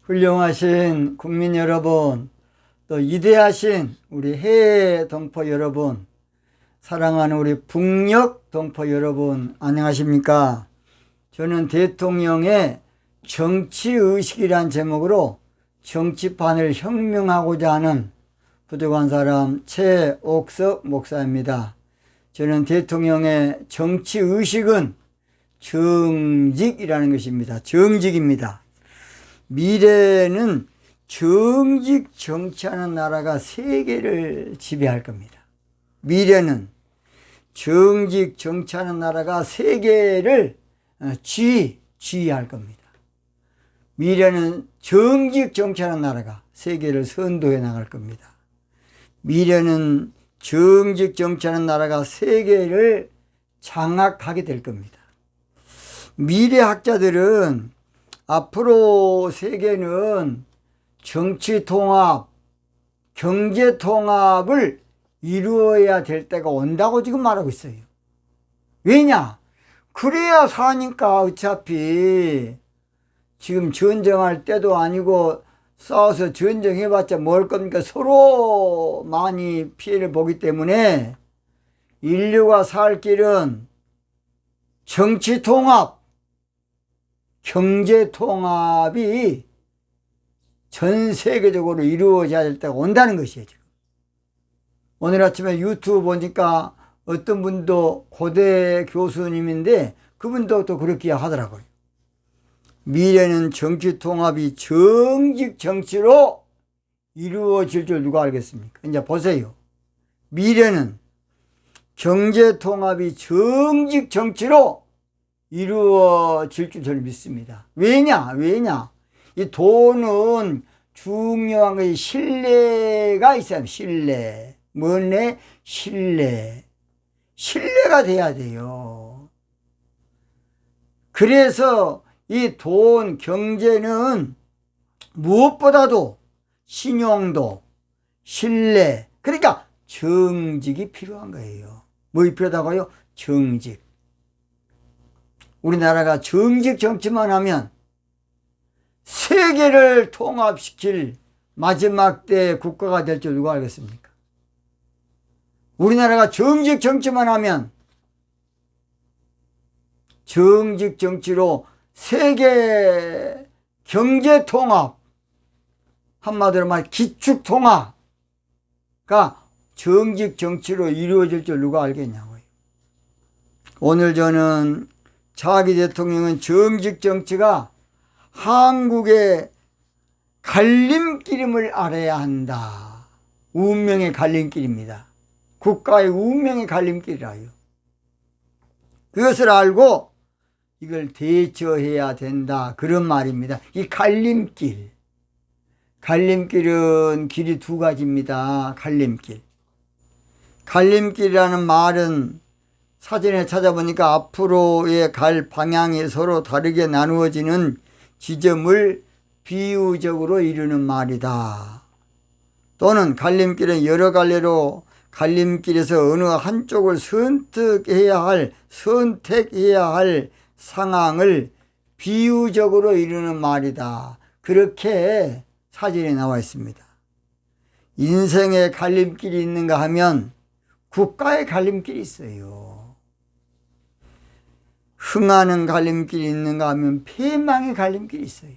훌륭하신 국민 여러분, 또 위대하신 우리 해외 동포 여러분, 사랑하는 우리 북녘 동포 여러분, 안녕하십니까? 저는 대통령의 정치의식이란 제목으로 정치판을 혁명하고자 하는 부족한 사람 최옥석 목사입니다. 저는 대통령의 정치의식은 정직이라는 것입니다. 정직입니다. 미래는 정직 정치하는 나라가 세계를 지배할 겁니다. 미래는 정직 정치하는 나라가 세계를 지휘할 겁니다. 미래는 정직 정치하는 나라가 세계를 선도해 나갈 겁니다. 미래는 정직 정치하는 나라가 세계를 장악하게 될 겁니다. 미래학자들은 앞으로 세계는 정치 통합, 경제 통합을 이루어야 될 때가 온다고 지금 말하고 있어요. 왜냐? 그래야 사니까. 어차피 지금 전쟁할 때도 아니고 싸워서 전쟁해봤자 뭘 겁니까? 서로 많이 피해를 보기 때문에 인류가 살 길은 정치 통합, 경제 통합이 전 세계적으로 이루어져야 될 때가 온다는 것이에요. 지금 오늘 아침에 유튜브 보니까 어떤 분도 고대 교수님인데 그분도 또 그렇게 하더라고요. 미래는 정치 통합이 정직 정치로 이루어질 줄 누가 알겠습니까? 이제 보세요. 미래는 경제 통합이 정직 정치로 이루어질 줄 저는 믿습니다. 왜냐? 이 돈은 중요한 것이 신뢰가 있어야 합니다. 신뢰. 뭐네? 신뢰가 돼야 돼요. 그래서 이 돈, 경제는 무엇보다도 신용도, 신뢰, 그러니까 정직이 필요한 거예요. 뭐 필요하다고요? 정직. 우리나라가 정직 정치만 하면 세계를 통합시킬 마지막 때 국가가 될 줄 누가 알겠습니까? 우리나라가 정직 정치만 하면 정직 정치로 세계 경제 통합, 한마디로 말 기축 통합가 정직 정치로 이루어질 줄 누가 알겠냐고요. 오늘 저는 차기 대통령은 정직 정치가 한국의 갈림길임을 알아야 한다. 운명의 갈림길입니다. 국가의 운명의 갈림길이라요. 그것을 알고 이걸 대처해야 된다. 그런 말입니다. 이 갈림길. 갈림길은 길이 두 가지입니다. 갈림길. 갈림길이라는 말은 사전에 찾아보니까 앞으로의 갈 방향이 서로 다르게 나누어지는 지점을 비유적으로 이루는 말이다. 또는 갈림길은 여러 갈래로 갈림길에서 어느 한쪽을 선택해야 할 상황을 비유적으로 이루는 말이다. 그렇게 사전에 나와 있습니다. 인생에 갈림길이 있는가 하면 국가의 갈림길이 있어요. 흥하는 갈림길이 있는가 하면 패망의 갈림길이 있어요.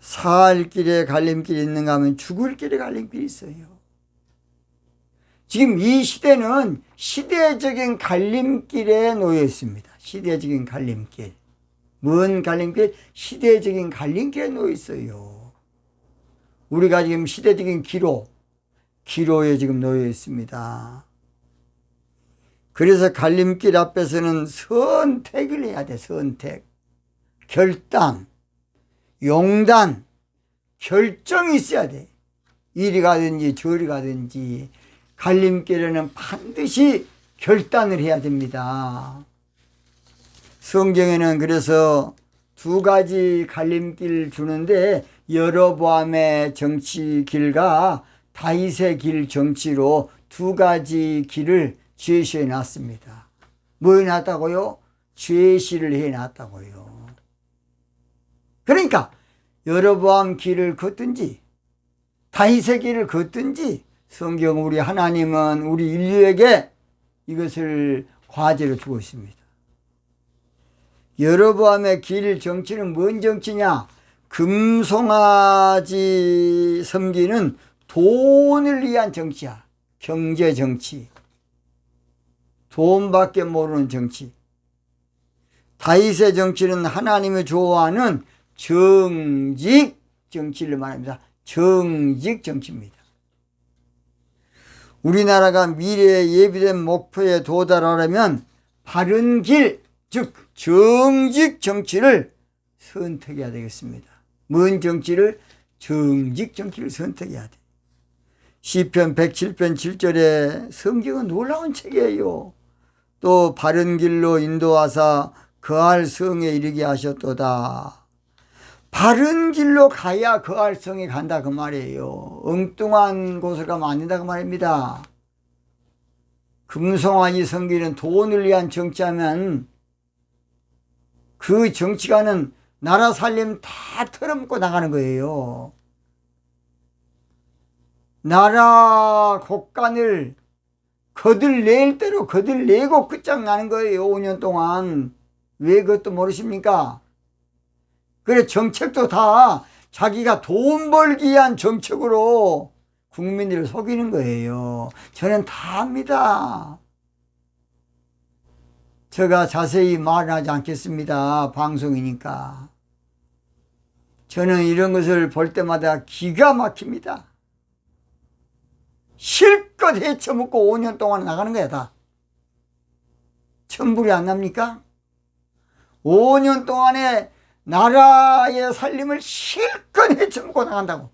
살 길에 갈림길이 있는가 하면 죽을 길에 갈림길이 있어요. 지금 이 시대는 시대적인 갈림길에 놓여 있습니다. 시대적인 갈림길. 뭔 갈림길? 시대적인 갈림길에 놓여 있어요. 우리가 지금 시대적인 기로에 지금 놓여 있습니다. 그래서 갈림길 앞에서는 선택을 해야 돼. 선택, 결단, 용단, 결정이 있어야 돼. 이리 가든지 저리 가든지 갈림길에는 반드시 결단을 해야 됩니다. 성경에는 그래서 두 가지 갈림길 주는데 여로보암의 정치 길과 다윗의 길 정치로 두 가지 길을 제시해 놨습니다. 뭐 해놨다고요? 제시를 해놨다고요. 그러니까 여로보암 길을 걷든지 다윗의 길을 걷든지 성경 우리 하나님은 우리 인류에게 이것을 과제로 주고 있습니다. 여로보암의 길 정치는 뭔 정치냐? 금송아지 섬기는 돈을 위한 정치야. 경제 정치. 돈밖에 모르는 정치. 다윗의 정치는 하나님이 좋아하는 정직 정치를 말합니다. 정직 정치입니다. 우리나라가 미래에 예비된 목표에 도달하려면 바른 길, 즉 정직 정치를 선택해야 되겠습니다. 뭔 정치를? 정직 정치를 선택해야 돼. 시편 107편 7절에 성경은 놀라운 책이에요. 또 바른 길로 인도하사 거할 성에 이르게 하셨도다. 바른 길로 가야 거할 성에 간다 그 말이에요. 엉뚱한 곳을 가면 안 된다 그 말입니다. 금송아지 섬기는 돈을 위한 정치하면 그 정치가는 나라 살림 다 털어먹고 나가는 거예요. 나라 곳간을 거들낼 대로 거들내고 끝장나는 거예요. 5년 동안. 왜 그것도 모르십니까? 그래 정책도 다 자기가 돈 벌기 위한 정책으로 국민들을 속이는 거예요. 저는 다 압니다. 제가 자세히 말하지 않겠습니다. 방송이니까. 저는 이런 것을 볼 때마다 기가 막힙니다. 실컷 헤쳐먹고 5년 동안 나가는 거야 다. 천불이 안 납니까? 5년 동안에 나라의 살림을 실컷 헤쳐먹고 나간다고.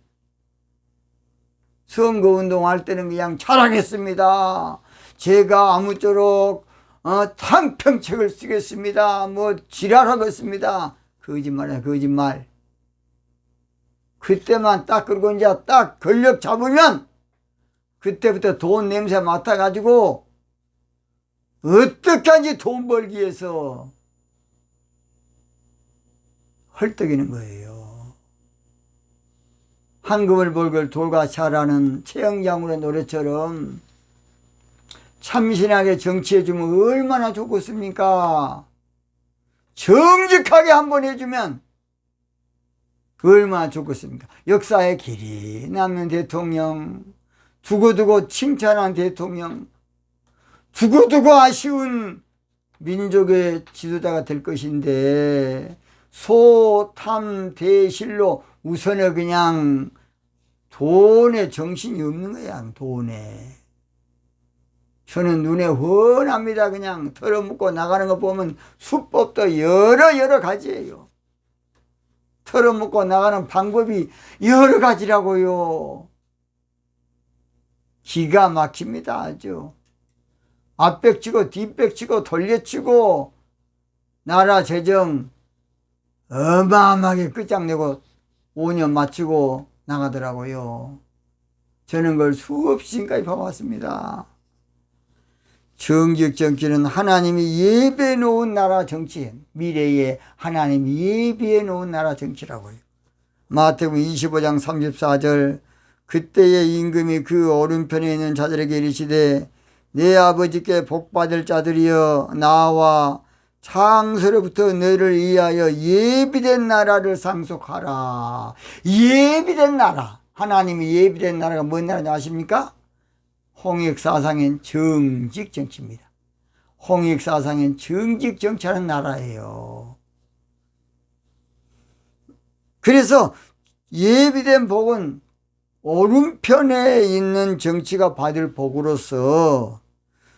선거운동할 때는 그냥 잘하겠습니다. 제가 아무쪼록 tan평책을 쓰겠습니다. 뭐 지랄하겠습니다. 거짓말이야 거짓말. 그때만 딱 그러고 이제 딱 권력 잡으면 그때부터 돈 냄새 맡아가지고 어떻게 하는지 돈 벌기 위해서 헐떡이는 거예요. 황금을 벌걸 돌과 차라는 최영장군의 노래처럼 참신하게 정치해주면 얼마나 좋겠습니까? 정직하게 한번 해주면 얼마나 좋겠습니까? 역사의 길이 남는 대통령, 두고두고 칭찬한 대통령, 두고두고 아쉬운 민족의 지도자가 될 것인데 소탐대실로 우선은 그냥 돈에 정신이 없는 거야. 돈에. 저는 눈에 훤합니다. 그냥 털어먹고 나가는 거 보면 수법도 여러 가지예요. 털어먹고 나가는 방법이 여러 가지라고요. 기가 막힙니다. 아주. 앞백치고 뒷백치고 돌려치고 나라 재정 어마어마하게 끝장내고 5년 마치고 나가더라고요. 저는 그걸 수없이 지금까지 봐왔습니다. 정직 정치는 하나님이 예비해 놓은 나라 정치, 미래에 하나님이 예비해 놓은 나라 정치라고요. 마태복음 25장 34절 그때의 임금이 그 오른편에 있는 자들에게 이르시되 내 아버지께 복받을 자들이여 나와 창세로부터 너희를 위하여 예비된 나라를 상속하라. 예비된 나라. 하나님이 예비된 나라가 뭔 나라인지 아십니까? 홍익사상엔 정직 정치입니다. 홍익사상엔 정직 정치하는 나라예요. 그래서 예비된 복은 오른편에 있는 정치가 받을 복으로서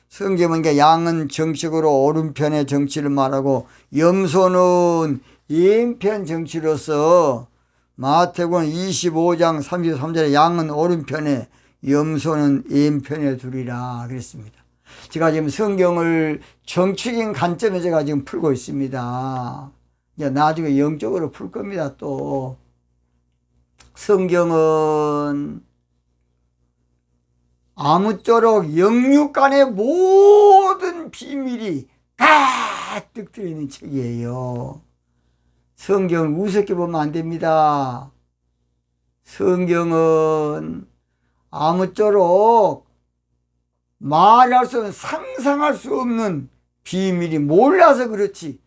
성경은 양은 정식으로 오른편의 정치를 말하고 염소는 왼편 정치로서 마태복음 25장 33절에 양은 오른편에 염소는 왼편에 두리라 그랬습니다. 제가 지금 성경을 정치적인 관점에 제가 지금 풀고 있습니다. 이제 나중에 영적으로 풀 겁니다. 또 성경은 아무쪼록 영육간의 모든 비밀이 가득 들어있는 책이에요. 성경을 우습게 보면 안 됩니다. 성경은 아무쪼록 말할 수 없는, 상상할 수 없는 비밀이 몰라서 그렇지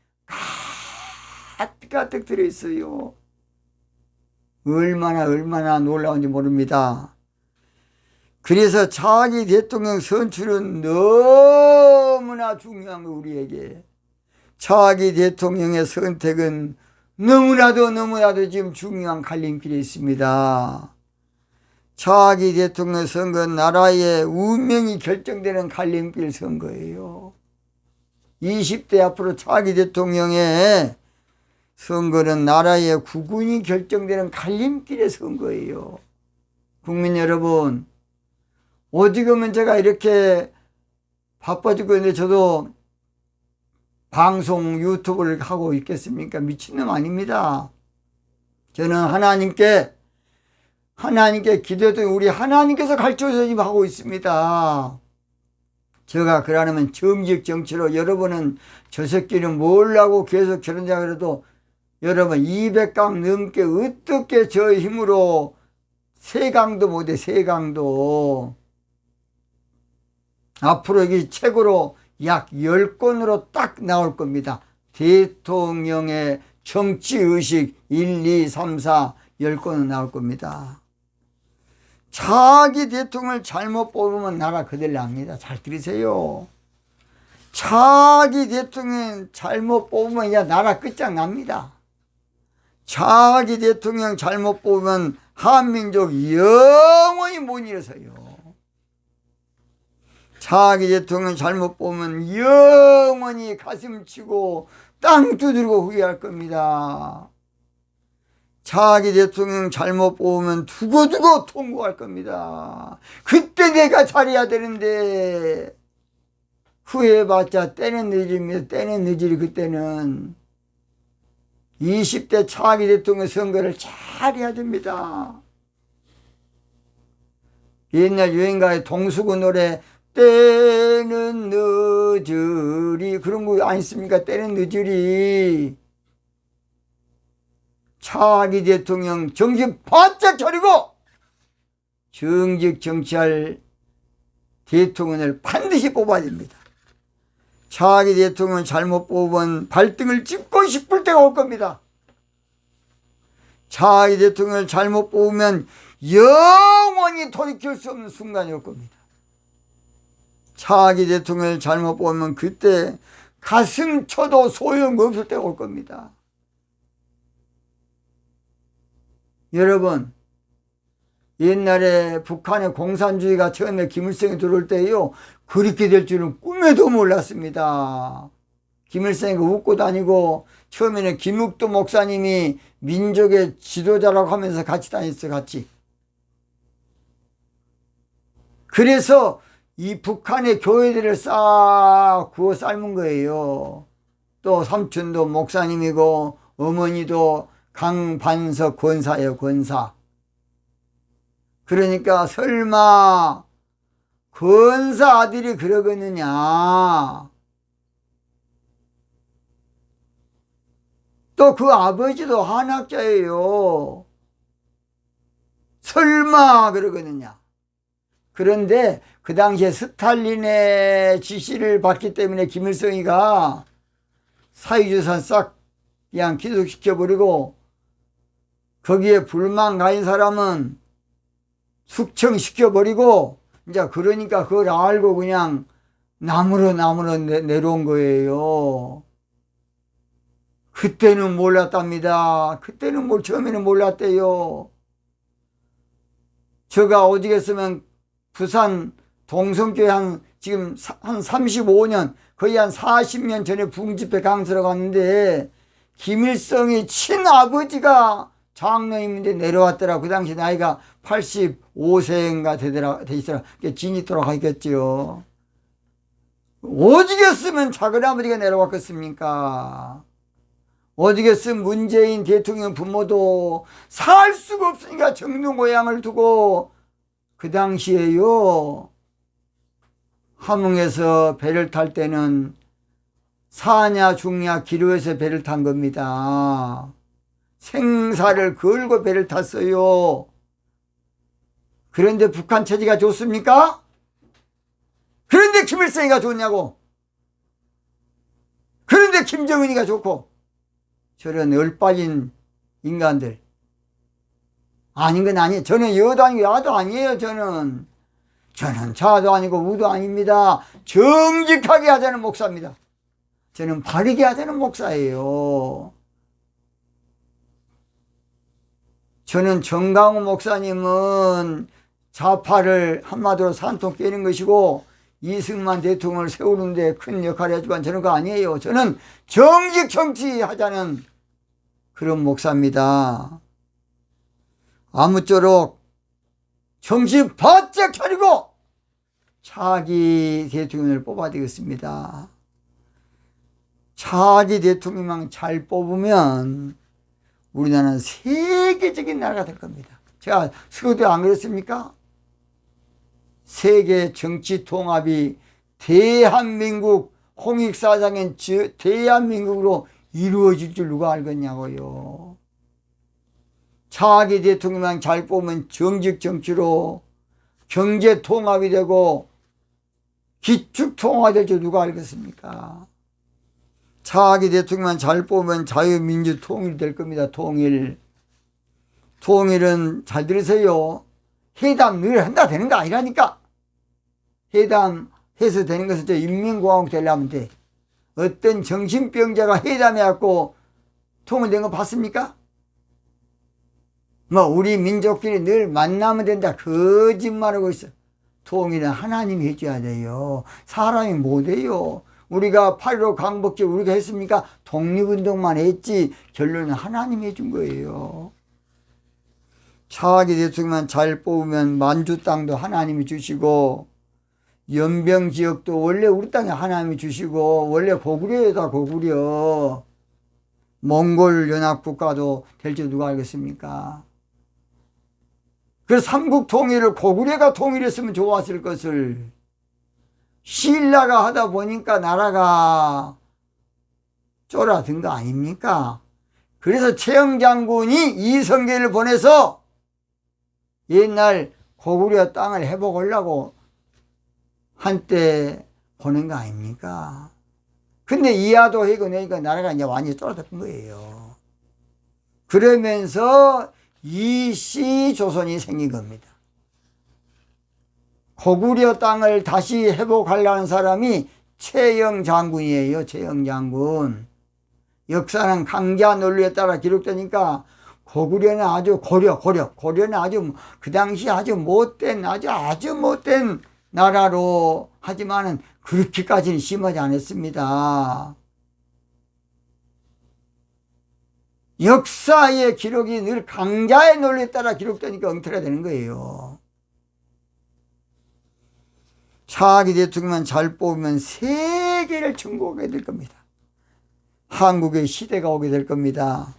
가득가득 들어있어요. 얼마나 놀라운지 모릅니다. 그래서 차기 대통령 선출은 너무나 중요한 거, 우리에게. 차기 대통령의 선택은 너무나도 지금 중요한 갈림길에 있습니다. 차기 대통령 선거는 나라의 운명이 결정되는 갈림길 선거예요. 20대 앞으로 차기 대통령의 선거는 나라의 국운이 결정되는 갈림길의 선거예요. 국민 여러분, 어지금은 제가 이렇게 바빠 죽겠는데 저도 방송 유튜브를 하고 있겠습니까? 미친놈 아닙니다. 저는 하나님께 기도했더니 우리 하나님께서 가르쳐서 지금 하고 있습니다. 제가 그러면 정직 정치로, 여러분은 저 새끼는 뭘라고 계속 저런다 그래도 여러분 200강 넘게 어떻게 저 힘으로 세강도 못해, 세강도. 앞으로 이 책으로 약 10권으로 딱 나올 겁니다. 대통령의 정치의식 1, 2, 3, 4 10권은 나올 겁니다. 차기 대통령을 잘못 뽑으면 나라 그대로 납니다. 잘 들으세요. 차기 대통령 잘못 뽑으면 야 나라 끝장납니다. 차기 대통령 잘못 뽑으면 한민족 영원히 못 일어서요. 차기 대통령 잘못 뽑으면 영원히 가슴 치고 땅 두드리고 후회할 겁니다. 차기 대통령 잘못 뽑으면 두고두고 통고할 겁니다. 그때 내가 잘해야 되는데 후회해봤자 때는 늦으면 때는 늦으리. 그때는 20대 차기 대통령 선거를 잘해야 됩니다. 옛날 유행가의 동수구 노래 때는 늦으리 그런 거 안 있습니까? 때는 늦으리. 차기 대통령 정신 바짝 차리고 정직 정치할 대통령을 반드시 뽑아야 됩니다. 차기 대통령 잘못 뽑으면 발등을 짚고 싶을 때가 올 겁니다. 차기 대통령을 잘못 뽑으면 영원히 돌이킬 수 없는 순간이 올 겁니다. 차기 대통령을 잘못 뽑으면 그때 가슴 쳐도 소용없을 때가 올 겁니다. 여러분, 옛날에 북한의 공산주의가 처음에 김일성이 들어올 때요, 그렇게 될 줄은 꿈에도 몰랐습니다. 김일성이 웃고 다니고 처음에는 김욱도 목사님이 민족의 지도자라고 하면서 같이 다녔어요. 같이. 그래서 이 북한의 교회들을 싹 구워 삶은 거예요. 또 삼촌도 목사님이고 어머니도 강반석 권사예요. 권사. 그러니까 설마 권사 아들이 그러겠느냐. 또 그 아버지도 한학자예요. 설마 그러겠느냐. 그런데 그 당시에 스탈린의 지시를 받기 때문에 김일성이가 사회주의산 싹 그냥 기속시켜버리고 거기에 불만 가진 사람은 숙청시켜버리고 이제 그러니까 그걸 알고 그냥 남으로 내려온 거예요. 그때는 몰랐답니다. 그때는 처음에는 몰랐대요. 제가 어디겠으면 부산 동성교회 지금 한 35년, 거의 한 40년 전에 부흥집회 강사로 갔는데 김일성이 친아버지가 장로님인데 내려왔더라. 그 당시 나이가 85세인가 돼 있더라. 진이 돌아가겠지요. 오지겠으면 작은 아버지가 내려왔겠습니까? 어디겠으면 문재인 대통령 부모도 살 수가 없으니까 정릉 고향을 두고 그 당시에요, 함흥에서 배를 탈 때는 사냐 죽냐 기로에서 배를 탄 겁니다. 생사를 걸고 배를 탔어요. 그런데 북한 체제가 좋습니까? 그런데 김일성이가 좋냐고. 그런데 김정은이가 좋고. 저런 얼빠진 인간들. 아닌 건 아니에요. 저는 여도 아니고 야도 아니에요. 저는 좌도 아니고 우도 아닙니다. 정직하게 하자는 목사입니다. 저는 바르게 하자는 목사예요. 저는 정강호 목사님은 좌파를 한마디로 산통 깨는 것이고 이승만 대통령을 세우는데 큰 역할을 하지만 저는 그거 아니에요. 저는 정직 정치하자는 그런 목사입니다. 아무쪼록 정신 바짝 차리고 차기 대통령을 뽑아야 되겠습니다. 차기 대통령만 잘 뽑으면 우리나라는 세계적인 나라가 될 겁니다. 제가 서두에 안 그랬습니까? 세계 정치 통합이 대한민국 홍익사장인 대한민국으로 이루어질 줄 누가 알겠냐고요. 차기 대통령만 잘 뽑으면 정직 정치로 경제 통합이 되고 기축 통합이 될 줄 누가 알겠습니까? 차기 대통령만 잘 뽑으면 자유민주 통일이 될 겁니다. 통일은 잘 들으세요. 회담 늘 한다 되는 거 아니라니까. 회담해서 되는 것은 저 인민공화국 되려면 돼. 어떤 정신병자가 회담해갖고 통일된 거 봤습니까? 우리 민족끼리 늘 만나면 된다. 거짓말하고 있어. 통일은 하나님이 해줘야 돼요. 사람이 못해요. 우리가 8.15 광복절 우리가 했습니까? 독립운동만 했지 결론은 하나님이 해준 거예요. 차기 대통령만 잘 뽑으면 만주 땅도 하나님이 주시고 연병 지역도 원래 우리 땅에 하나님이 주시고 원래 고구려에다 고구려 몽골 연합국가도 될 줄 누가 알겠습니까? 그래서 삼국 통일을 고구려가 통일했으면 좋았을 것을 신라가 하다 보니까 나라가 쫄아든 거 아닙니까? 그래서 최영 장군이 이성계를 보내서 옛날 고구려 땅을 회복하려고 한때 보낸 거 아닙니까? 근데 이하도 해고 내니까 나라가 이제 완전히 쫄아든 거예요. 그러면서 이씨 조선이 생긴 겁니다. 고구려 땅을 다시 회복하려는 사람이 최영 장군이에요. 최영 장군. 역사는 강자 논리에 따라 기록되니까 고구려는 아주 고려는 아주 그 당시 아주 못된 나라로 하지만은 그렇게까지는 심하지 않았습니다. 역사의 기록이 늘 강자의 논리에 따라 기록되니까 엉터리가 되는 거예요. 차기 대통령만 잘 뽑으면 세계를 정복하게 될 겁니다. 한국의 시대가 오게 될 겁니다.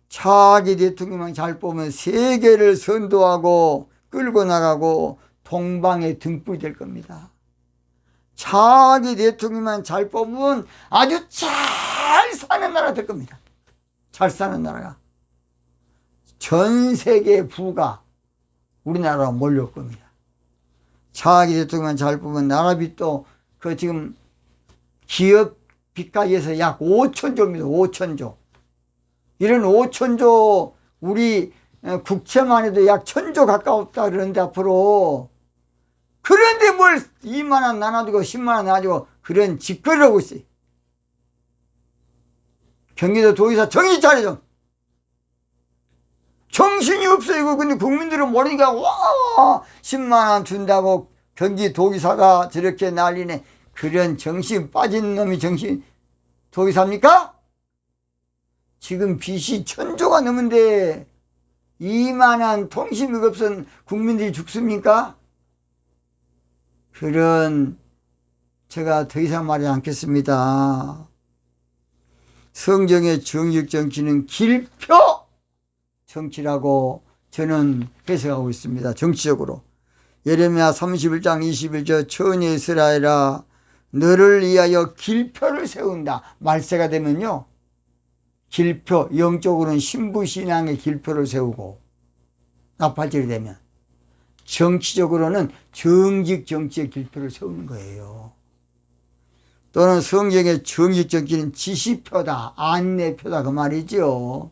차기 대통령만 잘 뽑으면 세계를 선도하고 끌고 나가고 동방의 등불이 될 겁니다. 차기 대통령만 잘 뽑으면 아주 잘 사는 나라가 될 겁니다. 잘 사는 나라가. 전 세계 부가 우리나라로 몰려올 겁니다. 차기 대통령만 잘 뽑으면 나라빚도 지금 기업 빚까지 해서 약 5천조입니다. 5천조. 이런 5천조 우리 국채만 해도 약 1,000조 가까웠다 그러는데 앞으로 그런데 뭘 2만 원 나눠주고 10만 원 나눠주고 그런 짓거리를 하고 있어요. 경기도 도지사 정신 차려 좀. 정신이 없어 이거. 근데 국민들은 모르니까 와 10만 원 준다고 경기도지사가 저렇게 난리네. 그런 정신 빠진 놈이 정신 도지사입니까? 지금 빚이 1,000조가 넘는데 2만 원 통신비가 없은 국민들이 죽습니까? 그런 제가 더 이상 말하지 않겠습니다. 성경의 정직 정치는 길표 정치라고 저는 해석하고 있습니다. 정치적으로. 예레미야 31장 21절 처녀 이스라엘아 너를 위하여 길표를 세운다. 말세가 되면요. 길표, 영적으로는 신부신앙의 길표를 세우고 나팔절이 되면, 정치적으로는 정직 정치의 길표를 세우는 거예요. 또는 성경의 정직 정치는 지시표다, 안내표다 그 말이죠.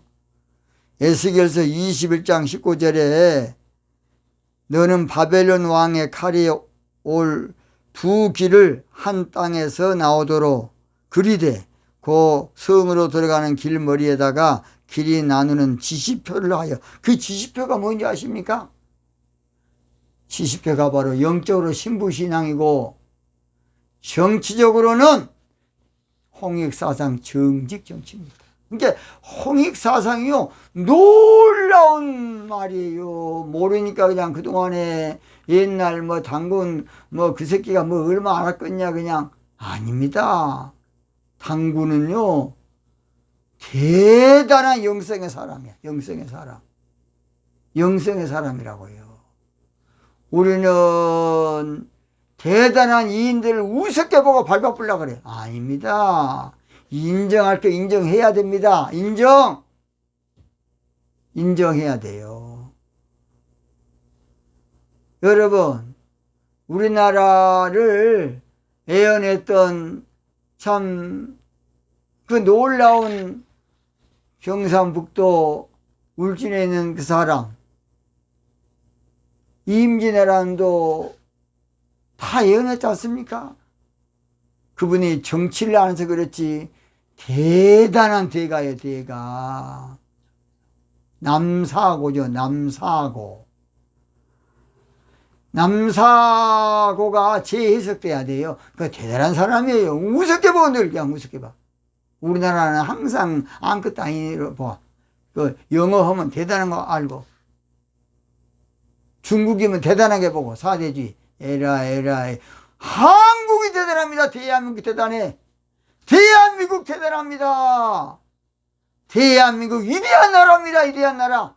에스겔서 21장 19절에 너는 바벨론 왕의 칼이 올 두 길을 한 땅에서 나오도록 그리되 그 성으로 들어가는 길머리에다가 길이 나누는 지시표를 하여. 그 지시표가 뭔지 아십니까? 지시표가 바로 영적으로 신부신앙이고 정치적으로는 홍익사상 정직정치입니다. 그러니까 홍익사상이요 놀라운 말이에요. 모르니까 그냥 그동안에 옛날 당군 그 새끼가 얼마 알았겠냐 그냥. 아닙니다. 당군은요 대단한 영성의 사람이야. 영성의 사람. 영성의 사람이라고요. 우리는 대단한 이인들을 우습게 보고 밟아보려고 그래. 아닙니다. 인정할 게 인정해야 됩니다. 인정해야 돼요. 여러분, 우리나라를 애연했던 참 그 놀라운 경상북도 울진에 있는 그 사람 임진왜란도 다 예언했지 않습니까? 그분이 정치를 안 해서 그렇지 대단한 대가예요. 대가. 남사고죠. 남사고가 재해석돼야 돼요. 그 대단한 사람이에요. 우습게 봐. 늘 그냥 우습게 봐. 우리나라는 항상 아무것도 아니로 봐. 그 영어 하면 대단한 거 알고, 중국이면 대단하게 보고, 사대주의. 에라이. 한국이 대단합니다. 대한민국 대단해. 대한민국 대단합니다. 대한민국 위대한 나라입니다. 위대한 나라.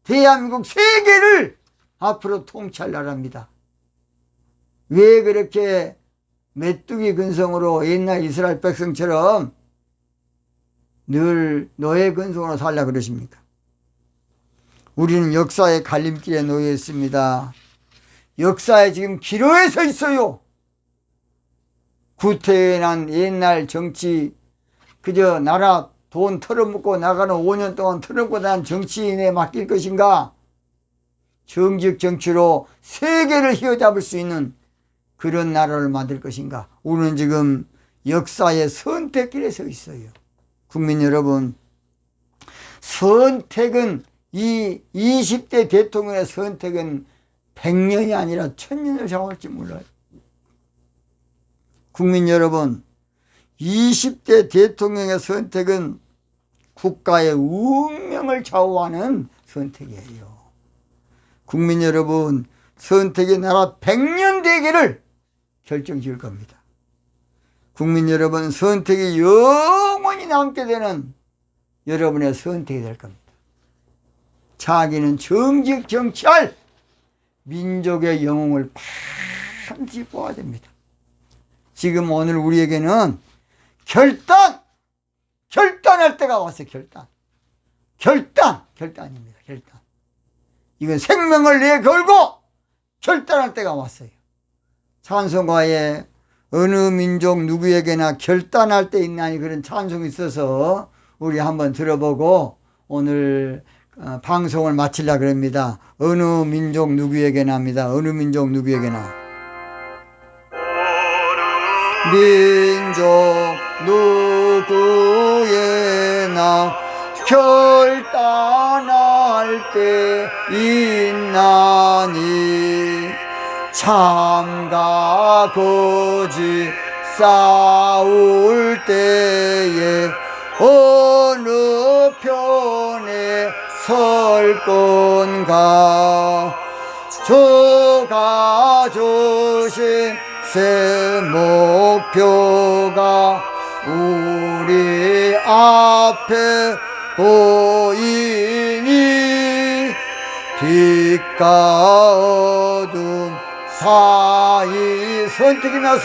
대한민국 세계를 앞으로 통치할 나라입니다. 왜 그렇게 메뚜기 근성으로 옛날 이스라엘 백성처럼 늘 노예 근성으로 살라 그러십니까? 우리는 역사의 갈림길에 놓여 있습니다. 역사에 지금 기로에 서 있어요. 구태난 옛날 정치, 그저 나라 돈 털어먹고 나가는 5년 동안 털어먹고 난 정치인에 맡길 것인가? 정직 정치로 세계를 휘어잡을 수 있는 그런 나라를 만들 것인가? 우리는 지금 역사의 선택길에 서 있어요. 국민 여러분, 선택은 이 20대 대통령의 선택은 100년이 아니라 1000년을 잡을지 몰라요. 국민 여러분, 20대 대통령의 선택은 국가의 운명을 좌우하는 선택이에요. 국민 여러분, 선택이 나라 100년 대계를 결정지을 겁니다. 국민 여러분, 선택이 영원히 남게 되는 여러분의 선택이 될 겁니다. 자기는 정직 정치할 민족의 영웅을 반드시 보아야 됩니다. 지금 오늘 우리에게는 결단할 때가 왔어요. 결단입니다. 결단. 이건 생명을 내걸고 결단할 때가 왔어요. 찬송가에 어느 민족 누구에게나 결단할 때 있나니 그런 찬송이 있어서 우리 한번 들어보고 오늘 방송을 마치려고 합니다. 어느 민족 누구에게나 합니다. 어느 민족 누구에게나. 민족 누구에나 결단할 때 있나니 참가 거짓 싸울 때에 어느 편에 설 건가. 주가 주신 새 목표가 우리 앞에 보이니 빛과 어둠 사이 선택이나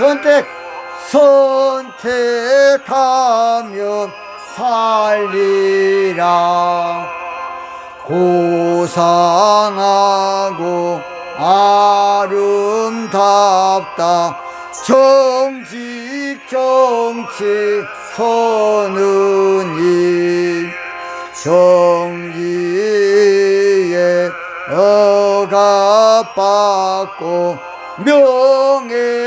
선택하면 살리라. 고상하고 아름답다. 정직 정치 선은이 정의에 억압받고 명예에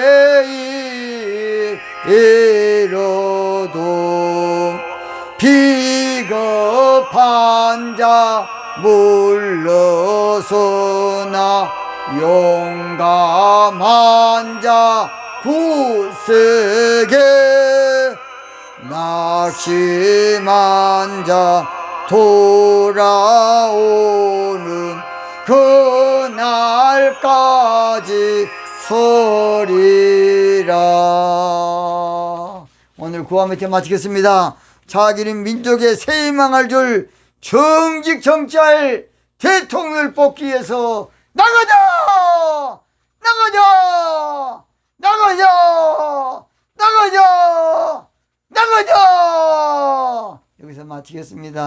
이르도 비겁한 자 물러서나 용감한 자 굳세게 낙심한 자 돌아오는 그날까지 서리라. 오늘 구화 멘트 마치겠습니다. 자기는 민족의 새 희망을 줄 정직 정치할 대통령을 뽑기 위해서 나가자! 나가자! 나가자! 나가자! 나가자! 여기서 마치겠습니다.